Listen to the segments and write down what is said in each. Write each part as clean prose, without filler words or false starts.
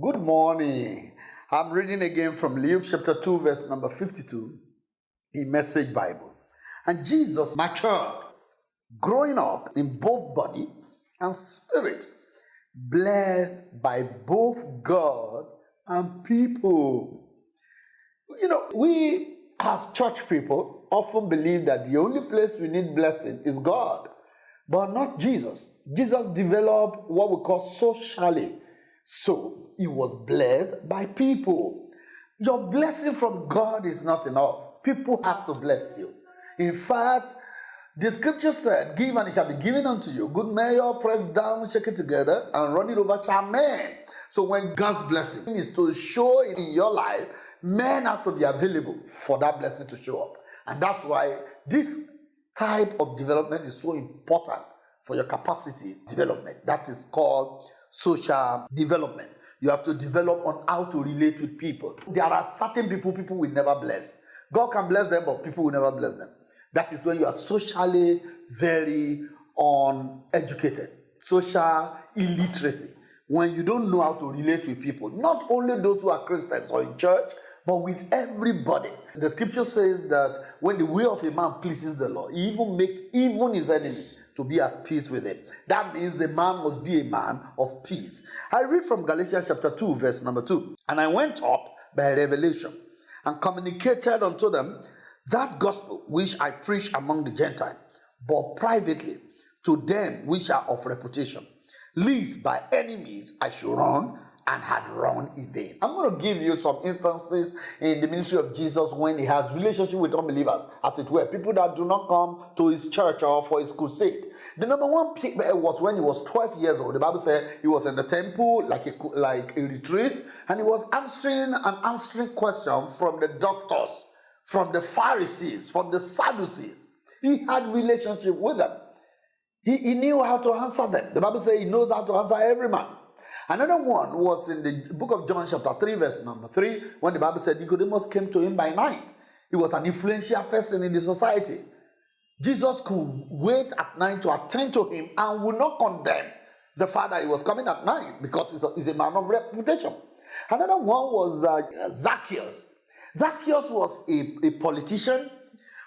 Good morning. I'm reading again from Luke chapter 2, verse number 52 in Message Bible. And Jesus matured, growing up in both body and spirit, blessed by both God and people. We as church people often believe that the only place we need blessing is God, but not Jesus. Jesus developed what we call socially. So he was blessed by people. Your blessing from God is not enough. People have to bless you. In fact, the scripture said, give and it shall be given unto you. Good measure, pressed down, shake it together, and run it over shall men. So when God's blessing is to show in your life, men have to be available for that blessing to show up. And that's why this type of development is so important for your capacity development. That is called social development. You have to develop on how to relate with people. There are certain people will never bless. God can bless them, but people will never bless them. That is when you are socially very uneducated, social illiteracy, when you don't know how to relate with people, not only those who are Christians or in church, but with everybody. The scripture says that when the way of a man pleases the Lord, he even make even his enemies to be at peace with him. That means the man must be a man of peace. I read from Galatians chapter 2, verse number 2. And I went up by revelation and communicated unto them that gospel which I preach among the Gentiles, but privately to them which are of reputation, lest by any means I should run and had run in vain. I'm going to give you some instances in the ministry of Jesus when he has relationship with unbelievers, as it were, people that do not come to his church or for his crusade. The number one was when he was 12 years old. The Bible said he was in the temple like a retreat, and he was answering an answering question from the doctors, from the Pharisees, from the Sadducees. He had relationship with them. He knew how to answer them. The Bible says he knows how to answer every man. Another one was in the book of John chapter 3, verse number 3, when the Bible said Nicodemus came to him by night. He was an influential person in the society. Jesus could wait at night to attend to him and would not condemn the fact that he was coming at night because he's a man of reputation. Another one was Zacchaeus. Zacchaeus was a politician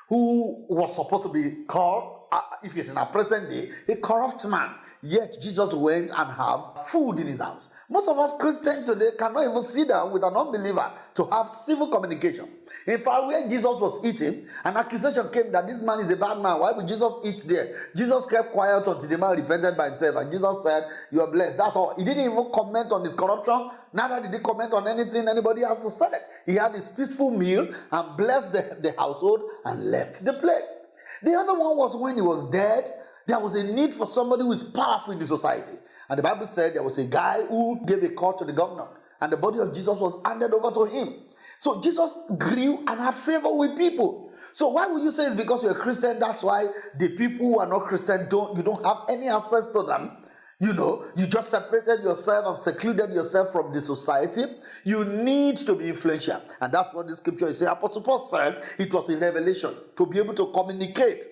who was supposed to be called, if he's in our present day, a corrupt man. Yet Jesus went and have food in his house. Most of us Christians today cannot even sit down with an unbeliever to have civil communication. In fact, where Jesus was eating, an accusation came that this man is a bad man. Why would Jesus eat there? Jesus kept quiet until the man repented by himself. And Jesus said, you are blessed. That's all. He didn't even comment on his corruption. Neither did he comment on anything anybody has to say. He had his peaceful meal and blessed the household and left the place. The other one was when he was dead. There was a need for somebody who is powerful in the society. And the Bible said there was a guy who gave a call to the governor. And the body of Jesus was handed over to him. So Jesus grew and had favor with people. So why would you say it's because you're a Christian, that's why the people who are not Christian, you don't have any access to them? You just separated yourself and secluded yourself from the society. You need to be influential. And that's what the scripture is saying. Apostle Paul said it was a revelation to be able to communicate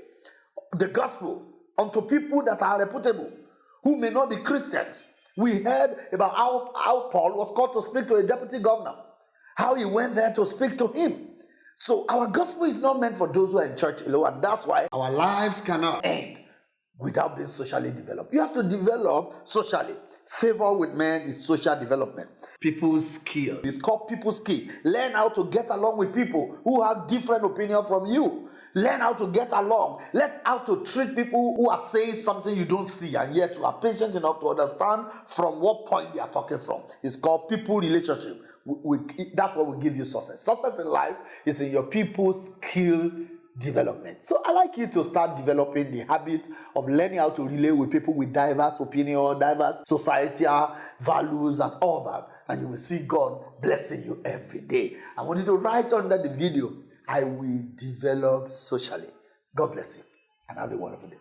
the gospel unto people that are reputable, who may not be Christians. We heard about how Paul was called to speak to a deputy governor, how he went there to speak to him. So our gospel is not meant for those who are in church alone, and that's why our lives cannot end without being socially developed. You have to develop socially. Favor with men is social development. People's skill. It's called people's skill. Learn how to get along with people who have different opinion from you. Learn how to get along. Learn how to treat people who are saying something you don't see, and yet you are patient enough to understand from what point they are talking from. It's called people relationship. That's what will give you success. Success in life is in your people's skill development. So I like you to start developing the habit of learning how to relate with people with diverse opinion, diverse societal values and all that. And you will see God blessing you every day. I want you to write under the video, I will develop socially. God bless you and have a wonderful day.